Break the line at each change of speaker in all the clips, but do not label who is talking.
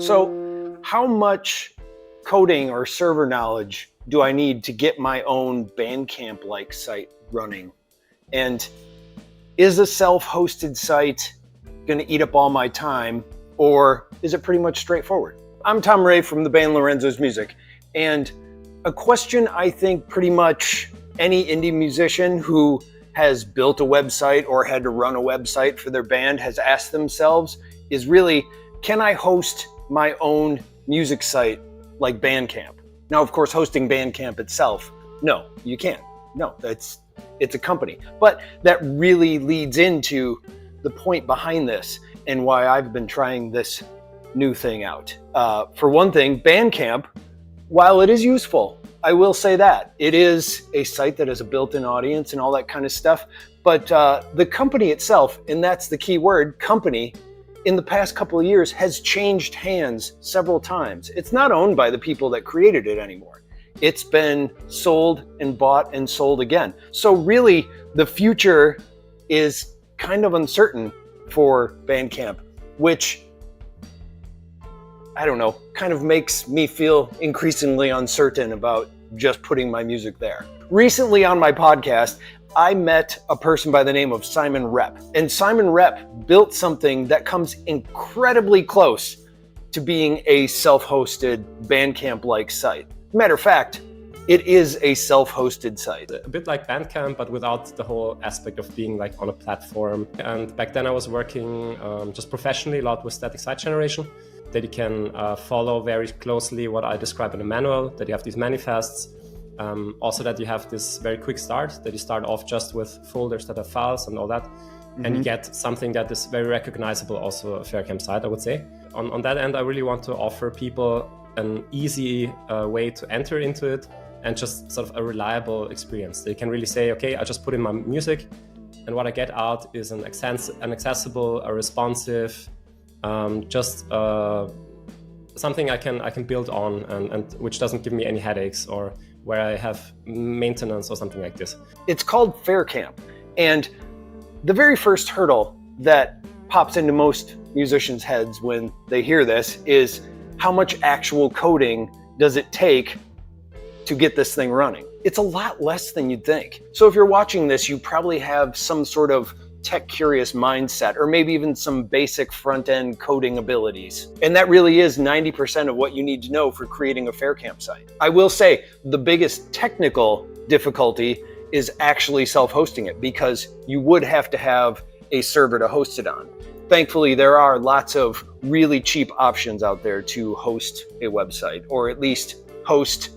So how much coding or server knowledge do I need to get my own Bandcamp-like site running? And is a self-hosted site going to eat up all my time, or is it pretty much straightforward? I'm Tom Ray from the band Lorenzo's Music, and a question I think pretty much any indie musician who has built a website or had to run a website for their band has asked themselves is really, can I host my own music site like Bandcamp? Now, of course, hosting Bandcamp itself, no, you can't. No, it's a company. But that really leads into the point behind this and why I've been trying this new thing out. For one thing, Bandcamp, while it is useful, I will say that it is a site that has a built-in audience and all that kind of stuff. But the company itself, and that's the key word, company, in the past couple of years has changed hands several times. It's not owned by the people that created it anymore. It's been sold and bought and sold again. So really, the future is kind of uncertain for Bandcamp, which, I don't know, kind of makes me feel increasingly uncertain about just putting my music there. Recently on my podcast, I met a person by the name of Simon Rep. And Simon Rep built something that comes incredibly close to being a self-hosted Bandcamp-like site. Matter of fact, it is a self-hosted site.
A bit like Bandcamp, but without the whole aspect of being like on a platform. And back then I was working just professionally a lot with static site generation, that you can follow very closely what I describe in the manual, that you have these manifests. Also that you have this very quick start, that you start off just with folders that have files and all that. Mm-hmm. And you get something that is very recognizable, also a Faircamp site, I would say. On that end, I really want to offer people an easy way to enter into it and just sort of a reliable experience. They can really say, okay, I just put in my music and what I get out is an accessible, a responsive, just something I can build on and which doesn't give me any headaches or where I have maintenance or something like this.
It's called Faircamp. And the very first hurdle that pops into most musicians' heads when they hear this is how much actual coding does it take to get this thing running? It's a lot less than you'd think. So if you're watching this, you probably have some sort of tech-curious mindset, or maybe even some basic front-end coding abilities. And that really is 90% of what you need to know for creating a Faircamp site. I will say the biggest technical difficulty is actually self-hosting it, because you would have to have a server to host it on. Thankfully, there are lots of really cheap options out there to host a website, or at least host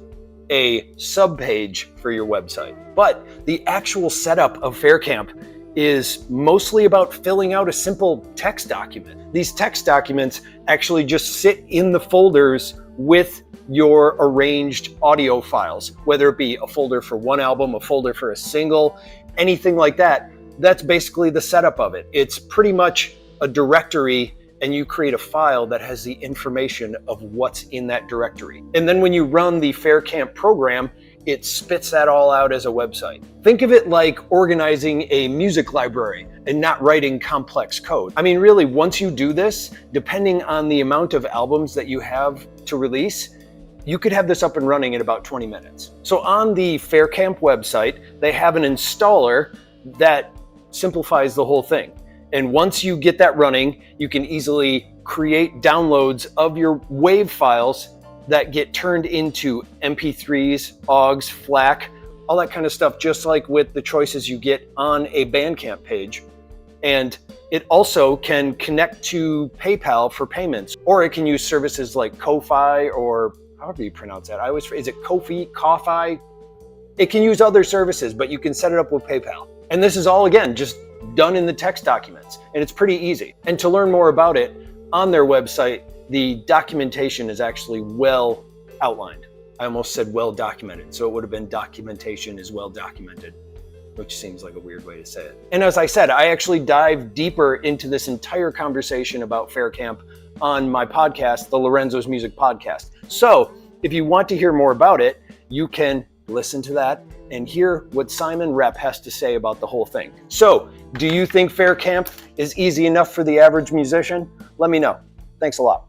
a subpage for your website. But the actual setup of Faircamp is mostly about filling out a simple text document. These text documents actually just sit in the folders with your arranged audio files, whether it be a folder for one album, a folder for a single, anything like that. That's basically the setup of it. It's pretty much a directory, and you create a file that has the information of what's in that directory. And then when you run the Faircamp program, it spits that all out as a website. Think of it like organizing a music library and not writing complex code. I mean, really, once you do this, depending on the amount of albums that you have to release, you could have this up and running in about 20 minutes. So on the Faircamp website, they have an installer that simplifies the whole thing. And once you get that running, you can easily create downloads of your WAV files that get turned into MP3s, OGs, FLAC, all that kind of stuff, just like with the choices you get on a Bandcamp page. And it also can connect to PayPal for payments, or it can use services like Ko-Fi, or however you pronounce that. Is it Ko-Fi? It can use other services, but you can set it up with PayPal. And this is all, again, just done in the text documents, and it's pretty easy. And to learn more about it, on their website, the documentation is actually well outlined. I almost said well documented, so it would have been documentation is well documented, which seems like a weird way to say it. And as I said, I actually dive deeper into this entire conversation about Faircamp on my podcast, the Lorenzo's Music Podcast. So if you want to hear more about it, you can listen to that and hear what Simon Rep has to say about the whole thing. So, do you think Faircamp is easy enough for the average musician? Let me know. Thanks a lot.